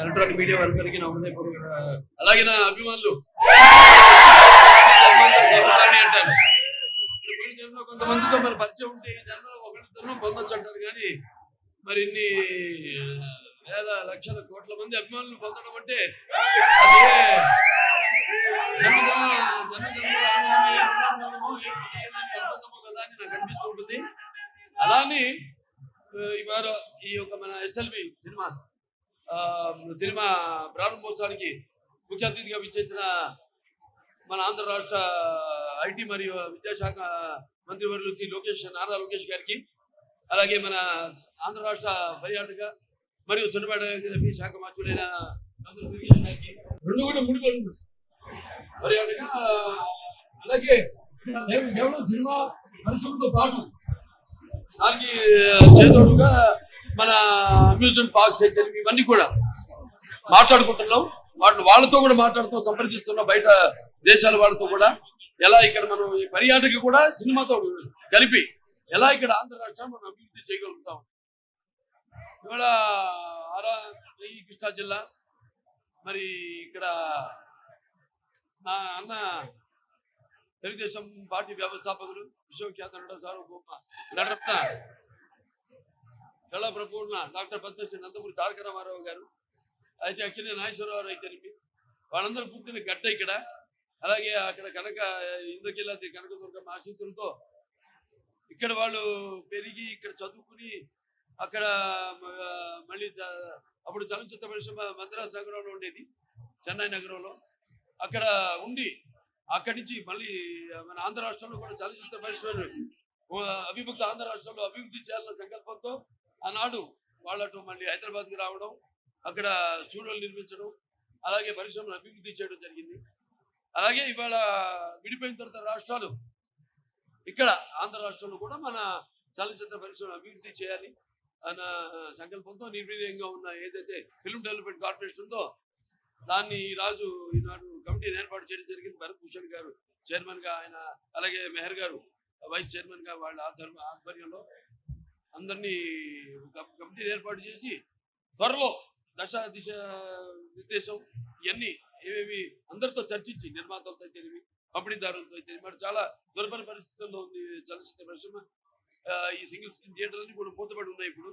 Electronic media వారందరికీ నా హృదయపూర్వక అలాగే నా అభిమానులు అంటారు. కొంతమందితో మన పరిచయం ఉంటే ఈ జన్మలో ఒకరిద్దరు పొందొచ్చు అంటారు, కానీ మరి ఇన్ని వేల లక్షల కోట్ల మంది అభిమానులు పొందడం అంటే అదే కదా అని నాకు అనిపిస్తూ ఉంటుంది. అలానే ఇవాళ ఈ యొక్క మన ఎస్ఎల్వి సినిమా ప్రారంభోత్సవానికి ముఖ్య అతిథిగా విచ్చేసిన మన ఆంధ్ర రాష్ట్ర ఐటీ మరియు విద్యాశాఖ మంత్రివర్యులు శ్రీ నారా లోకేష్ గారికి, అలాగే మన ఆంధ్ర రాష్ట్ర పర్యాటక మరియు సినిమాటోగ్రఫీ శాఖ మంత్రులైన గారికి రెండు కూడా ముడిపడి పర్యాటక అలాగే కేవలం సినిమా పరిశ్రమతో పాటు దానికి చేదోడుగా మన అమ్యూజ్మెంట్ పార్క్స్ ఇవన్నీ కూడా మాట్లాడుకుంటున్నాం. వాళ్ళతో కూడా మాట్లాడుతూ సంప్రదిస్తున్నాం, బయట దేశాల వాళ్ళతో కూడా ఎలా ఇక్కడ మనం ఈ పర్యాటక కూడా సినిమాతో కలిపి ఎలా ఇక్కడ ఆంధ్ర రాష్ట్రాన్ని మనం అభివృద్ధి చేయగలుగుతాం. ఇవాళ కృష్ణా జిల్లా మరి ఇక్కడ నా అన్న తెలుగుదేశం పార్టీ వ్యవస్థాపకులు విశ్వఖ్యాత నటరత్న కళా ప్రపూర్ణ డాక్టర్ పద్మశ్రీ నందమూరి తారక రామారావు గారు, అయితే అక్కినే నాగేశ్వరరావు అయితే వాళ్ళందరూ పుట్టిన గడ్డ ఇక్కడ. అలాగే అక్కడ ఇంద్రకీలాద్రి కనకదుర్గమ్మ ఆశీస్సులతో ఇక్కడ వాళ్ళు పెరిగి ఇక్కడ చదువుకుని అక్కడ మళ్ళీ అప్పుడు చలనచిత్ర పరిశ్రమ మద్రాసు నగరంలో ఉండేది, చెన్నై నగరంలో. అక్కడ ఉండి అక్కడి నుంచి మళ్ళీ మన ఆంధ్ర రాష్ట్రంలో కూడా చలనచిత్ర పరిశ్రమ అవిభక్త ఆంధ్ర రాష్ట్రంలో అభివృద్ధి చేయాలన్న సంకల్పంతో ఆనాడు వాళ్ళతో మళ్ళీ హైదరాబాద్కి రావడం, అక్కడ స్టూడియోలు నిర్మించడం, అలాగే పరిశ్రమను అభివృద్ధి చేయడం జరిగింది. అలాగే ఇవాళ విడిపోయిన తర్వాత రాష్ట్రాలు ఇక్కడ ఆంధ్ర రాష్ట్రంలో కూడా మన చలనచిత్ర పరిశ్రమ అభివృద్ధి చేయాలి అన్న సంకల్పంతో నిర్వీర్యంగా ఉన్న ఏదైతే ఫిల్మ్ డెవలప్మెంట్ కార్పొరేషన్ ఉందో దాన్ని ఈనాడు కమిటీని ఏర్పాటు చేయడం జరిగింది. భరత్ భూషణ్ గారు చైర్మన్ గా, ఆయన అలాగే మెహర్ గారు వైస్ చైర్మన్ గా వాళ్ళ ఆధ్వర్యంలో అందరినీ కమిటీని ఏర్పాటు చేసి త్వరలో దిశ నిర్దేశం ఇవన్నీ ఏవేవి అందరితో చర్చించి నిర్మాతలతో అయితేనేవి పంపిణీదారులతో అయితేనేవి మరి చాలా దుర్భర పరిస్థితుల్లో ఉంది చలనచిత్ర పరిశ్రమ. ఈ సింగిల్ స్క్రీన్ థియేటర్లన్నీ కూడా మూతపడి ఉన్నాయి ఇప్పుడు.